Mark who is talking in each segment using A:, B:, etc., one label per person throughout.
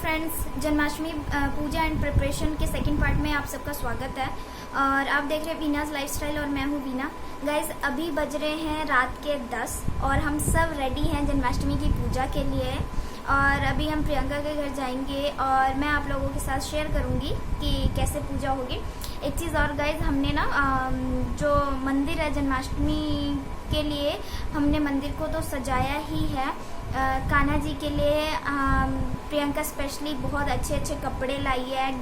A: Friends, Janmashtami puja and preparation के second part में आप सबका स्वागत है। और आप देख रहे हैं वीनाज लाइफस्टाइल और मैं हूँ वीना। गाइज, अभी बज रहे हैं रात के 10 और हम सब रेडी हैं जन्माष्टमी की पूजा के लिए। और अभी हम प्रियंका के घर जाएंगे और मैं आप लोगों के साथ शेयर करूँगी कि कैसे पूजा होगी। एक चीज़ और गाइज, हमने ना जो मंदिर है जन्माष्टमी के लिए, हमने मंदिर को तो सजाया ही है। कान्हा जी के लिए प्रियंका स्पेशली बहुत अच्छे अच्छे कपड़े लाई है,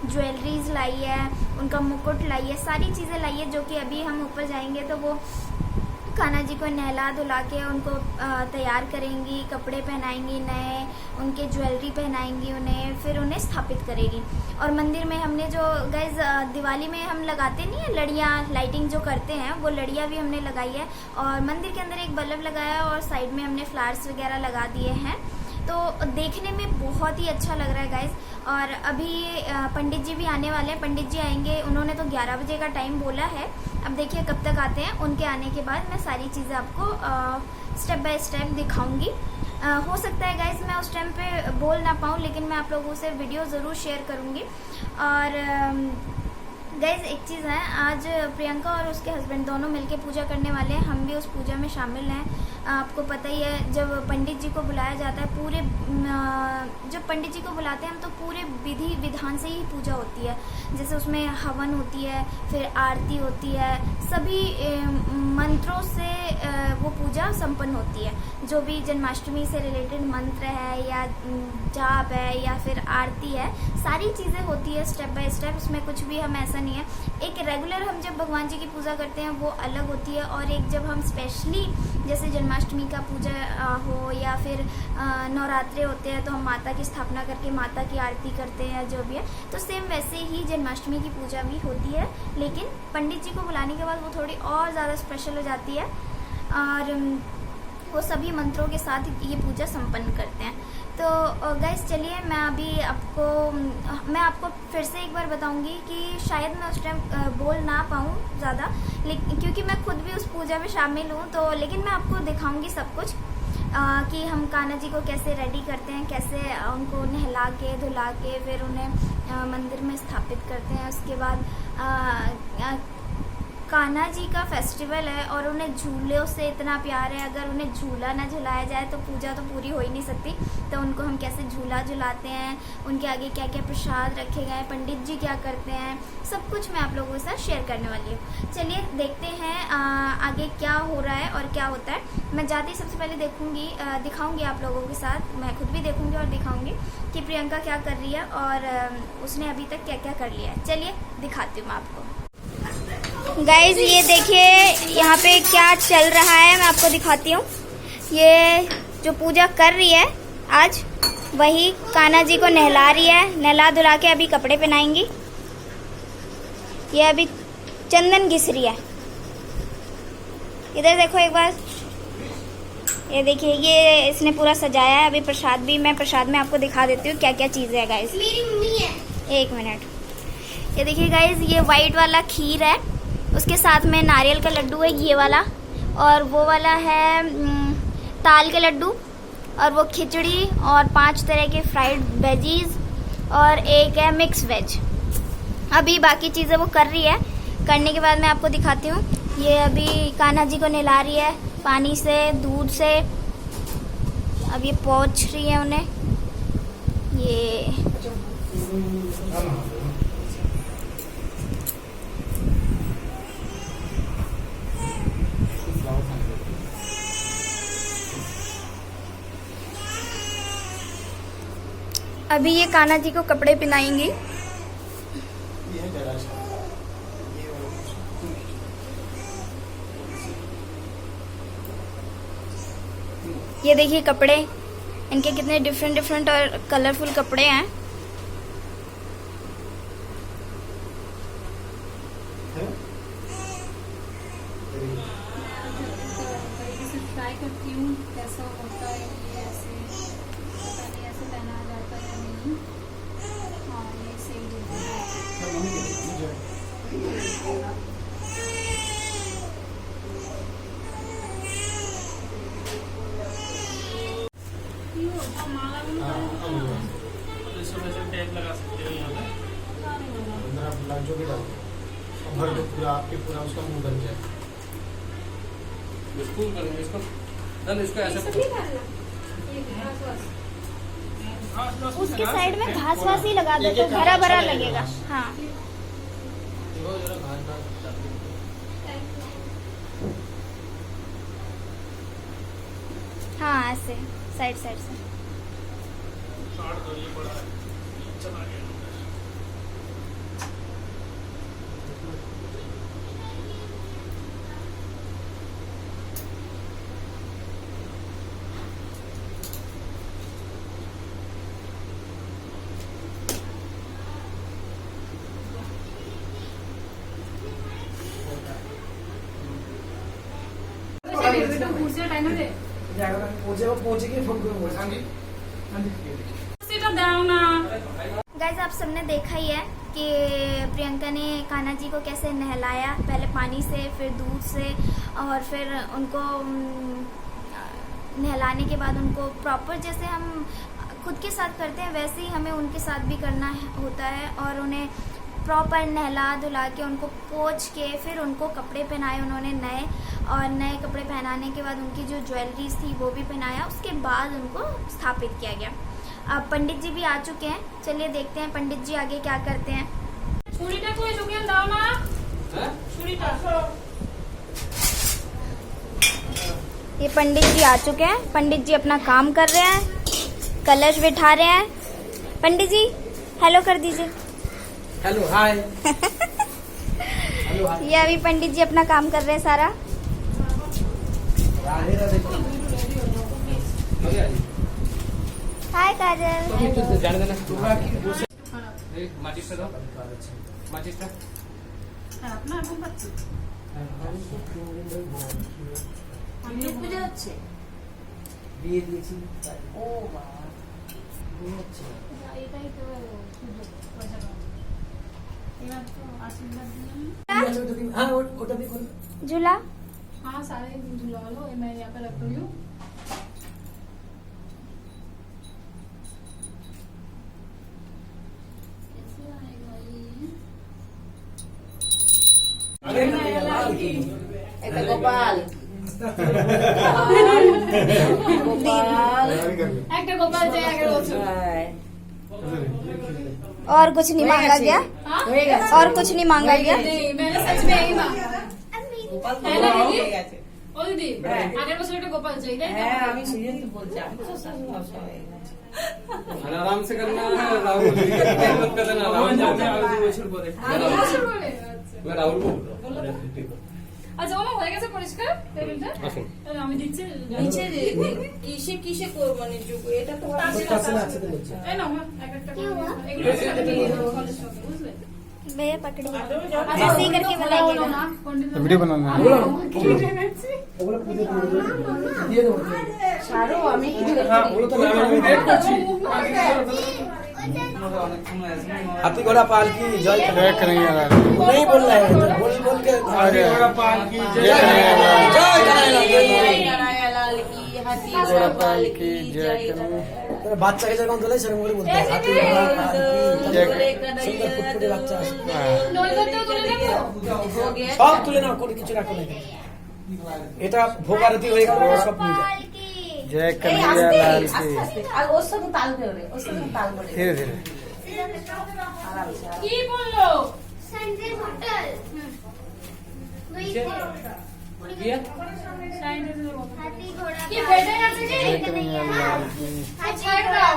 A: ज्वेलरीज लाई है, उनका मुकुट लाई है, सारी चीज़ें लाई है जो कि अभी हम ऊपर जाएंगे तो वो कान्हा जी को नहला धुला के उनको तैयार करेंगी, कपड़े पहनाएंगी नए, उनके ज्वेलरी पहनाएंगी उन्हें, फिर उन्हें स्थापित करेगी। और मंदिर में हमने जो गाइज दिवाली में हम लगाते नहीं है लड़ियाँ, लाइटिंग जो करते हैं, वो लड़ियाँ भी हमने लगाई है। और मंदिर के अंदर एक बल्ब लगाया है और साइड में हमने फ्लावर्स वगैरह लगा दिए हैं, तो देखने में बहुत ही अच्छा लग रहा है गाइज। और अभी पंडित जी भी आने वाले हैं, पंडित जी आएंगे, उन्होंने तो 11 बजे का टाइम बोला है। अब देखिए कब तक आते हैं। उनके आने के बाद मैं सारी चीज़ें आपको स्टेप बाय स्टेप दिखाऊंगी। हो सकता है गाइज मैं उस टाइम पे बोल ना पाऊँ, लेकिन मैं आप लोगों से वीडियो ज़रूर शेयर करूँगी। और गाइज एक चीज़ है, आज प्रियंका और उसके हस्बैंड दोनों मिलके पूजा करने वाले हैं, हम भी उस पूजा में शामिल हैं। आपको पता ही है, जब पंडित जी को बुलाया जाता है, पूरे जब पंडित जी को बुलाते हैं हम तो पूरे विधि विधान से ही पूजा होती है। जैसे उसमें हवन होती है, फिर आरती होती है, सभी मंत्रों से वो पूजा संपन्न होती है। जो भी जन्माष्टमी से रिलेटेड मंत्र है या जाप है या फिर आरती है, सारी चीज़ें होती है स्टेप बाय स्टेप। उसमें कुछ भी हम ऐसा नहीं है, एक रेगुलर हम जब भगवान जी की पूजा करते हैं वो अलग होती है, और एक जब हम स्पेशली जैसे जन्माष्टमी का पूजा हो या फिर नवरात्रे होते हैं तो हम माता की स्थापना करके माता की आरती करते हैं, जो भी है, तो सेम वैसे ही जन्माष्टमी की पूजा भी होती है। लेकिन पंडित जी को बुलाने के बाद वो थोड़ी और ज़्यादा स्पेशल हो जाती है और वो सभी मंत्रों के साथ ये पूजा संपन्न करते हैं। तो गाइस चलिए, मैं आपको फिर से एक बार बताऊंगी कि शायद मैं उस टाइम बोल ना पाऊँ ज़्यादा, लेकिन क्योंकि मैं खुद भी उस पूजा में शामिल हूँ, तो लेकिन मैं आपको दिखाऊंगी सब कुछ कि हम कान्हा जी को कैसे रेडी करते हैं, कैसे उनको नहला के धुला के फिर उन्हें मंदिर में स्थापित करते हैं। उसके बाद कान्हा जी का फेस्टिवल है और उन्हें झूलों से इतना प्यार है, अगर उन्हें झूला ना झुलाया जाए तो पूजा तो पूरी हो ही नहीं सकती। तो उनको हम कैसे झूला झुलाते हैं, उनके आगे क्या क्या प्रसाद रखे गए हैं, पंडित जी क्या करते हैं, सब कुछ मैं आप लोगों के साथ शेयर करने वाली हूँ। चलिए देखते हैं आगे क्या हो रहा है और क्या होता है। मैं जाते ही सबसे पहले दिखाऊँगी आप लोगों के साथ, मैं खुद भी देखूँगी और दिखाऊँगी कि प्रियंका क्या कर रही है और उसने अभी तक क्या क्या कर लिया है। चलिए दिखाती हूँ मैं आपको। गाइज ये देखिए यहाँ पे क्या चल रहा है, मैं आपको दिखाती हूँ। ये जो पूजा कर रही है आज, वही कान्हा जी को नहला रही है, नहला धुला के अभी कपड़े पहनाएंगी। ये अभी चंदन घिस रही है। इधर देखो एक बार, ये देखिए ये इसने पूरा सजाया है। अभी प्रसाद में आपको दिखा देती हूँ क्या क्या चीज़ें है गाइज। मेरी मम्मी है, एक मिनट। ये देखिए गाइज, ये वाइट वाला खीर है, उसके साथ में नारियल का लड्डू है ये वाला, और वो वाला है ताल के लड्डू, और वो खिचड़ी, और 5 तरह के फ्राइड वेजीज, और एक है मिक्स वेज। अभी बाकी चीज़ें वो कर रही है, करने के बाद मैं आपको दिखाती हूँ। ये अभी कान्हा जी को नहला रही है पानी से, दूध से। अब ये पोंछ रही है उन्हें। ये अभी ये कान्हा जी को कपड़े पहनाएंगी। ये देखिए कपड़े इनके कितने डिफरेंट और कलरफुल कपड़े हैं।
B: ट्राई करती हूँ कैसा होता है ये, ऐसे पता नहीं ऐसे पहना जाता है या नहीं। हाँ ये सही है।
C: जो भी डालते हैं और भर दो पूरा, आपके पूरा उसका मुंह बन जाए।
D: बिल्कुल करेंगे इसको। चल इसको ऐसे
A: उसके साइड में घास वास ही लगा दो तो भरा भरा लगेगा। हाँ
C: देखो जरा घास डाल दो।
A: हाँ ऐसे साइड साइड से। गाइस आप सबने देखा ही है कि प्रियंका ने कान्हा जी को कैसे नहलाया, पहले पानी से फिर दूध से और फिर उनको नहलाने के बाद उनको प्रॉपर जैसे हम खुद के साथ करते हैं वैसे ही हमें उनके साथ भी करना होता है। और उन्हें प्रॉपर नहला धुला के उनको पोंछ के फिर उनको कपड़े पहनाए उन्होंने नए, और नए कपड़े पहनाने के बाद उनकी जो ज्वेलरीज थी वो भी पहनाया। उसके बाद उनको स्थापित किया गया। अब पंडित जी भी आ चुके हैं, चलिए देखते हैं पंडित जी आगे क्या करते हैं। ये पंडित जी आ चुके हैं, पंडित जी अपना काम कर रहे हैं, कलश बिठा रहे हैं। पंडित जी हेलो कर दीजिए।
C: Hello hi. Hello hi.
A: ये अभी पंडित जी अपना काम कर रहे हैं सारा। हाय काजल।
D: जाने देना। माचिस दो। माचिस টা
B: अपना এখন পাচ্ছি আমি পূজা হচ্ছে
C: বিয়ে দিয়েছি।
B: ও বাবা এটাই তো সুযোগ পয়সা পাওয়া। এবার তো আশীর্বাদ দিলাম।
C: हाँ ওটা भी खोलो।
A: झूला
B: हाँ सारे झूला लो, मैं यहाँ पे रख रही हूँ। कैसे आएगा ये?
E: এটা গোপাল
B: একটা গোপাল জয় আগের বছর।
A: और कुछ नहीं मांगा गया,
B: हाँ?
A: और कुछ नहीं मांगा गया।
B: नहीं मैंने सच में यही मांगा है ना दीदी? ও দিদি আগের বছর একটা গোপাল চাই তাই তো?
E: হ্যাঁ আমি সুজন তো বলছি আমি তো সব হয়ে গেছে
D: आराम से करना है राहुल मत कर देना राहुल जाते हैं বছর পরে
B: বছর পরে? আচ্ছা।
D: मैं राहुल को
B: আচ্ছা ওমা হয়ে গেছে পরিষ্কার টেবিলটা?
D: আসুন
B: তাহলে আমি দিচ্ছি
E: নিচে কিসে কিসে করবো নিচু এটা তো
B: এই নাও মা এক একটা করে এগুলো সাথে নিয়ে যাও কলেজ সঙ্গে বুঝলে?
A: भैया पकड़िए, ऐसे ही करके बताइएगा।
C: वीडियो बनाना है।
E: ছাড়ো আমি
C: हाथी घोड़ा पाल की जय कन्हैया लाल। नहीं बोल रहा है तो बोल बोल के हाथी घोड़ा पाल की जय कन्हैया लाल। जय कन्हैया लाल की।
E: হাতি
C: घोड़ा पाल की जय कन्हैया। तेरा बाচ্চা के जगह बोले शर्म করে বলতে है हाथी घोड़ा पाल की जय सुंदर फुटफुटे বাচ্চা
B: নৈবেদ্য তুলে নেবো?
C: সব তুলে নাও, কোনো কিছু রাখো না। এটা ভোগারতি হয়ে গেল সব নিয়ে যাও। जय कन्हैया लाल की।
E: আর ওর সঙ্গে তাল ধরে ওর সঙ্গে তাল ধরে
C: धीरे धीरे
E: আরামসে
B: কি বললো?
A: संजय होटल हाथी घोड़ा
B: কি বেডে আছে কি?
C: जय कन्हैया लाल की।
B: আচ্ছা দাও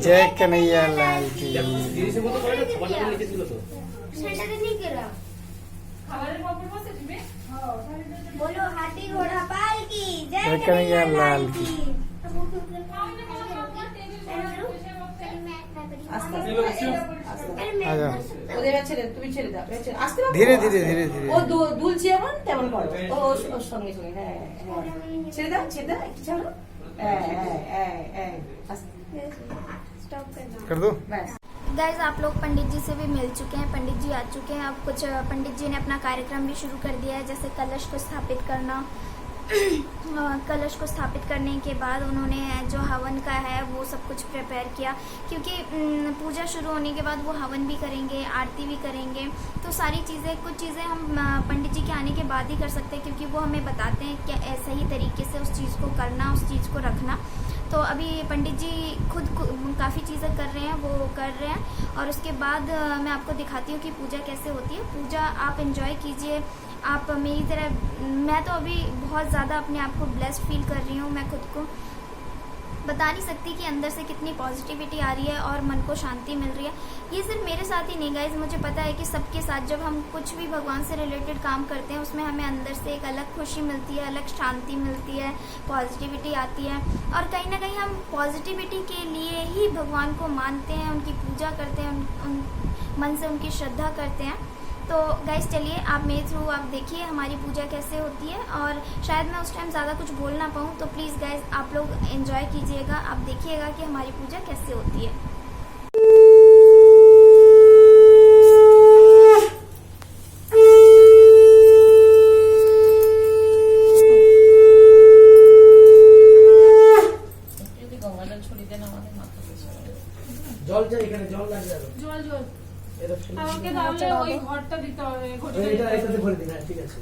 C: जय कन्हैया लाल की।
D: धीरे से बोलो थोड़ा बंद कर नीचे दिलो तो
B: খাবারের খবর বসে দিবে?
A: बोलो हाथी घोड़ा पाल की
C: जय कन्हैया लाल की।
E: আস্তে
C: आ जाओ
E: ওদের ছেড়ে তুমি ছেড়ে দাও ছেড়ে আস্তে
C: धीरे धीरे धीरे धीरे।
E: ও দুলছে এমন তেমন করো ও ওর সঙ্গে সঙ্গে হ্যাঁ ছেড়ে দাও একটু ছাড়ো
A: स्टॉप करना।
C: कर दो।
E: ব্যাস
A: गाइज आप लोग पंडित जी से भी मिल चुके हैं, पंडित जी आ चुके हैं। अब कुछ पंडित जी ने अपना कार्यक्रम भी शुरू कर दिया है, जैसे कलश को स्थापित करना, कलश को स्थापित करने के बाद उन्होंने जो हवन का है वो सब कुछ प्रिपेयर किया, क्योंकि पूजा शुरू होने के बाद वो हवन भी करेंगे, आरती भी करेंगे। तो सारी चीज़ें, कुछ चीज़ें हम पंडित जी के आने के बाद ही कर सकते हैं, क्योंकि वो हमें बताते हैं कि सही तरीके से उस चीज़ को करना, उस चीज़ को रखना। तो अभी पंडित जी खुद काफ़ी चीज़ें कर रहे हैं, वो कर रहे हैं। और उसके बाद मैं आपको दिखाती हूँ कि पूजा कैसे होती है। पूजा आप एंजॉय कीजिए। आप मेरी तरह, मैं तो अभी बहुत ज़्यादा अपने आप को ब्लेस्ड फील कर रही हूँ। मैं खुद को बता नहीं सकती कि अंदर से कितनी पॉजिटिविटी आ रही है और मन को शांति मिल रही है। ये सिर्फ मेरे साथ ही नहीं गाइज, मुझे पता है कि सबके साथ जब हम कुछ भी भगवान से रिलेटेड काम करते हैं उसमें हमें अंदर से एक अलग खुशी मिलती है, अलग शांति मिलती है, पॉजिटिविटी आती है। और कहीं ना कहीं हम पॉजिटिविटी के लिए ही भगवान को मानते हैं, उनकी पूजा करते हैं, उन मन से उनकी श्रद्धा करते हैं। तो गाइस चलिए, आप मेरे थ्रू आप देखिए हमारी पूजा कैसे होती है। और शायद मैं उस टाइम ज़्यादा कुछ बोल ना पाऊँ, तो प्लीज़ गाइस आप लोग एंजॉय कीजिएगा, आप देखिएगा कि हमारी पूजा कैसे होती है।
C: জল চাই, এখানে জল লাগে যাবে।
B: জল জল
C: এটা ফেলে দিন।
B: আমাকে তাহলে ওই ঘরটা দিতে হবে, ঘরটা
C: এটা এটাতে ভরে দিন। হ্যাঁ ঠিক আছে।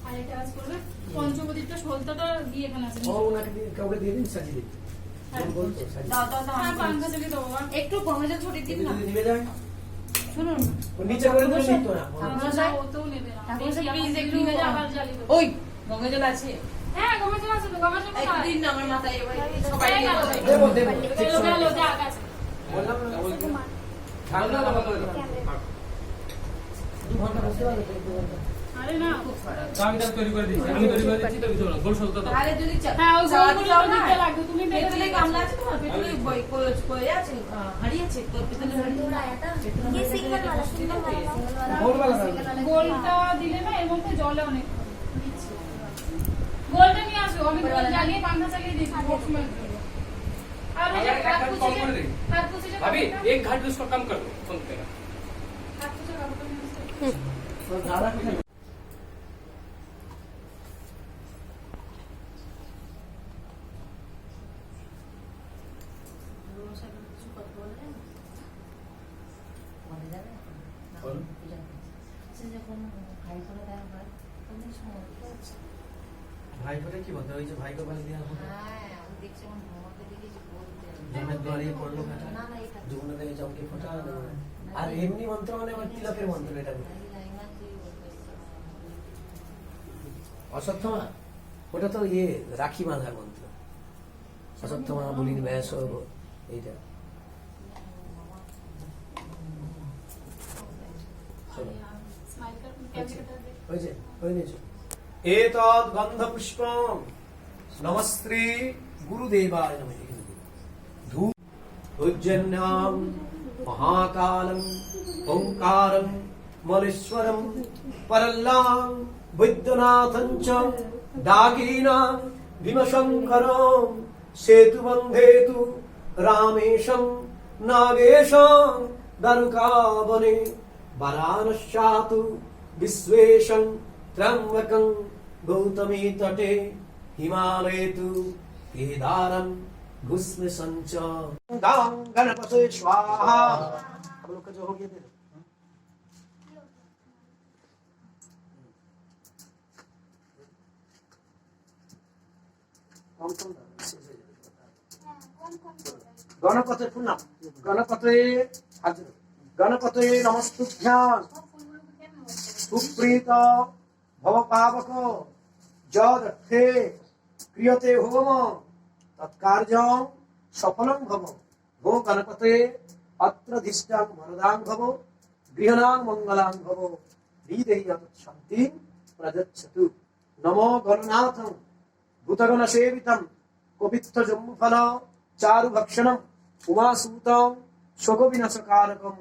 B: আর একটা কাজ করবে, পঞ্চবতীটা সলতাটা দিয়ে এখানে আছে।
C: ও ওনাকে দিয়ে, কাউকে দিয়ে দিন, সাজিয়ে দিন। বল তো সাজিয়ে।
E: দাও দাও দাও
B: হ্যাঁ, পাঙ্খা চালিয়ে দেবো।
E: একটু গঙ্গা জল ছড়িয়ে দিন না।
C: যদি নিভে যায়,
E: শুনুন
C: ও নিচে করে দিলে নিতো না।
B: ঠাকুর সাহেব ওতেও নেবে না। দেখি প্লিজ একটু নিয়ে আবার জ্বালিয়ে দেবো।
E: ওই গঙ্গা জল আছে
B: হ্যাঁ, গঙ্গা জল আছে তো, গঙ্গা জল কোথায়?
E: একদিন আমার মাথায় এবার সবাই নিয়ে যাবে।
C: দেবো দেবো। ঠিক
B: গেলো,
C: সময়।
B: গেলো, যা গেছে।
C: বললাম না,
D: ঠান্ডা না কত
C: 2 ঘন্টা বসতে পারবে তো, 2 ঘন্টা।
B: আরে না,
D: আমি তার তৈরি করে দিচ্ছি, আমি তৈরি করে দিচ্ছি, তো কিছু না, গোল সলতা দাও।
E: আরে যদি
B: হ্যাঁ, ওই
E: চাওয়াতে
B: গোলগুলো
E: চাও
B: তো
E: না,
B: দিতে লাগবে, তুমি বেটে
E: পেতলে
B: দিয়ে
E: গামলা আছে তোমার, পেতলে বই কই আছে, হাঁড়ি আছে তোর, পেতলে হাঁড়ি।
A: ये सिंगल वाला, सिंगल वाला।
C: গোল वाला দাও।
B: গোলটা দিলে না, এর মধ্যে জলে অনেক গোলটা নিয়ে আসো, আমি গোল জ্বালিয়ে পাঙ্খা চালিয়ে দিচ্ছি। আর ওই যে
D: अगर
B: হাত
D: एक
B: পুছিয়ে,
D: काम कर दे।
B: হাত পুছিয়ে যে
D: अभी
B: কাপড়টা-
D: एक घाट भी उसका कम कर दो, फोन पे
B: হাত পুছিয়ে কাপড়টা নিয়ে আসো।
C: তো দাদা কোথায়? বলুন। ভাইফোঁটা কি বলতে? ওই যে ভাইকে বলে দেওয়া হলো, জমের দুয়ারে পড়লো কাটা, যমুনা থেকে জমকে ফোঁটা দেবো। আর এমনি মন্ত্র মানে আমার তিলকের মন্ত্র, এটা অশ্বত্থমা, ওটা তো ইয়ে রাখি বাঁধার মন্ত্র। অশ্বত্থমা বলির ব্যাস, এইটা চলো।
B: স্মাইল কর, ক্যামেরাটা দেখ।
C: হয়েছে, হয়ে নিয়েছো। এতদ গন্ধ পুষ্পম নমস্ত্রী গুরুদেবায় নমঃ। ধূপ উজ্জন্যাম মহাকালম ওঙ্কারম মলেশ্বরম পরল্লাম বৈদ্যনাথং চ দাগীনাম ভীমশঙ্করম সেতুবন্ধেতু রামেশম নাগেশম দারুকাবনে বারাণস্যাতু বিশ্বেশং ত্র্যম্বকং গৌতমী তটে হিমালয়ে তু কেদারম घुस्मसं च दां गणपते स्वाहा। हम लोग का जो हो गया दे दो। गणपते पुनः गणपते गणपते नमस्तुभ्यां सुप्रीत भव पावक जदर्थे क्रियते होम तत्कार्यं सफलं भव। भो गणपते अत्रधिष्ठां वरदां भव, गृहणां मङ्गलां भव, हृदये शान्तिं प्रयच्छतु। नमो गणनाथं भूतगणसेवितं कपित्थजम्बुफल चारुभक्षणं उमासूतं शोकविनाशकारकं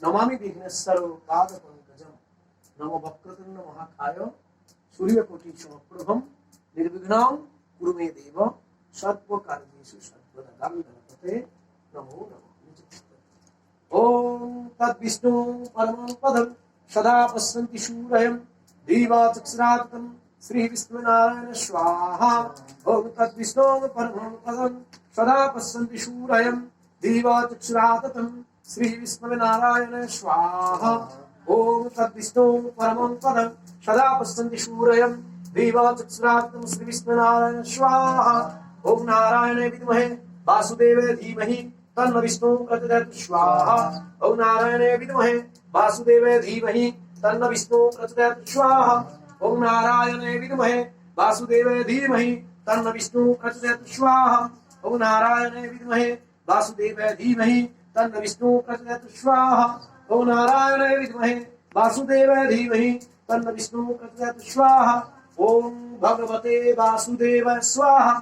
C: नमामि विघ्नेश्वरो पादपङ्कजं। नमो वक्रतुण्ड महाकाय सूर्यकोटिसमप्रभं निर्विघ्नं कुरु मे देव सर्वकार्येषु सर्वदा। गणपते नमो नमः। ओम तद्विष्णु परमं पदं सदा पश्यन्ति सूरयं दीवाचक्षुराततं श्री विष्णुनारायण स्वाहा ओम तद्विष्णु परमं पदं सदा पश्यन्ति शूरयं दीवाचक्षुराततं श्री विष्णुनारायण स्वाहा ओम तद्विष्णु परमं पदं सदा पश्यन्ति शूरयं दीवाचक्षुराततं श्री विष्णुनारायण स्वाहा ओम नारायणे विद्महे वासुदेवे धीमहि तन्नो विष्णु प्रचोदयात् स्वाहा ओम नारायणे विद्महे वासुदेवे धीमहि तन्नो विष्णु प्रचोदयात् स्वाहा ओम नारायणे विद्महे वासुदेवे धीमहि तन्नो विष्णु प्रचोदयात् स्वाहा ओम नारायणे विद्महे वासुदेवे धीमहि तन्नो विष्णु प्रचोदयात् स्वाहा ओम नारायणे विद्महे वासुदेवे धीमहि तन्नो विष्णु प्रचोदयात् स्वाहा ओम भगवते वासुदेवाय स्वाहा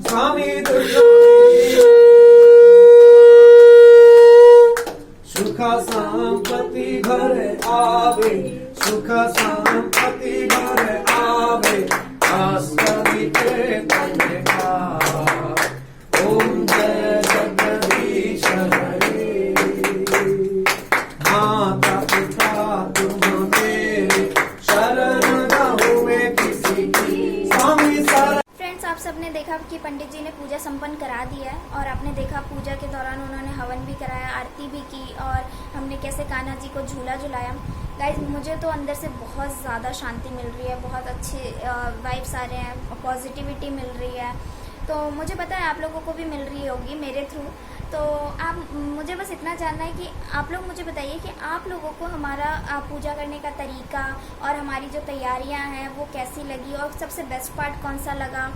C: स्वामी दुर्गा सुख संपत्ति घर आवे सुख संपत्ति घर आवे आस्तिके तने का ओम जय जगदीश हरे माता पिता तुम मेरे शरण गहूँ में किसी की स्वामी शरण।
A: फ्रेंड्स, आप सबने देखा कि पंडित जी ने पूजा संपन्न करा दिया है और आपने देखा पूजा के दौरान उन्होंने हवन भी कराया, आरती भी की और हमने कैसे कान्हा जी को झूला झुलाया। गाइस, मुझे तो अंदर से बहुत ज़्यादा शांति मिल रही है, बहुत अच्छे वाइब्स आ रहे हैं, पॉजिटिविटी मिल रही है। तो मुझे पता है आप लोगों को भी मिल रही होगी मेरे थ्रू। तो आप मुझे बस इतना जानना है कि आप लोग मुझे बताइए कि आप लोगों को हमारा पूजा करने का तरीका और हमारी जो तैयारियां हैं वो कैसी लगी और सबसे बेस्ट पार्ट कौन सा लगा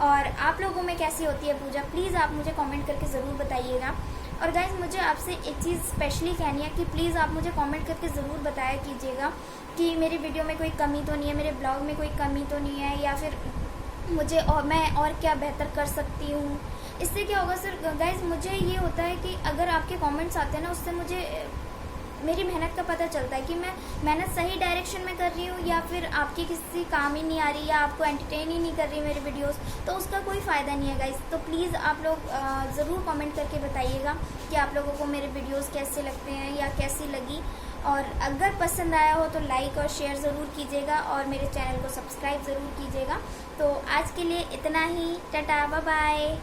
A: और आप लोगों में कैसी होती है पूजा। प्लीज़ आप मुझे कमेंट करके ज़रूर बताइएगा। और गाइस, मुझे आपसे एक चीज़ स्पेशली कहनी है कि प्लीज़ आप मुझे कमेंट करके ज़रूर बताया कीजिएगा कि मेरी वीडियो में कोई कमी तो नहीं है, मेरे ब्लॉग में कोई कमी तो नहीं है, या फिर मुझे और मैं और क्या बेहतर कर सकती हूँ। इससे क्या होगा सर गाइस, मुझे ये होता है कि अगर आपके कमेंट्स आते हैं ना, उससे मुझे मेरी मेहनत का पता चलता है कि मैं मेहनत सही डायरेक्शन में कर रही हूँ या फिर आपकी किसी काम ही नहीं आ रही या आपको एंटरटेन ही नहीं कर रही मेरी वीडियोस, तो उसका कोई फ़ायदा नहीं है गाइस। तो प्लीज़ आप लोग ज़रूर कमेंट करके बताइएगा कि आप लोगों को मेरे वीडियोस कैसे लगते हैं या कैसी लगी। और अगर पसंद आया हो तो लाइक और शेयर ज़रूर कीजिएगा और मेरे चैनल को सब्सक्राइब ज़रूर कीजिएगा। तो आज के लिए इतना ही, टाटा बाय बाय।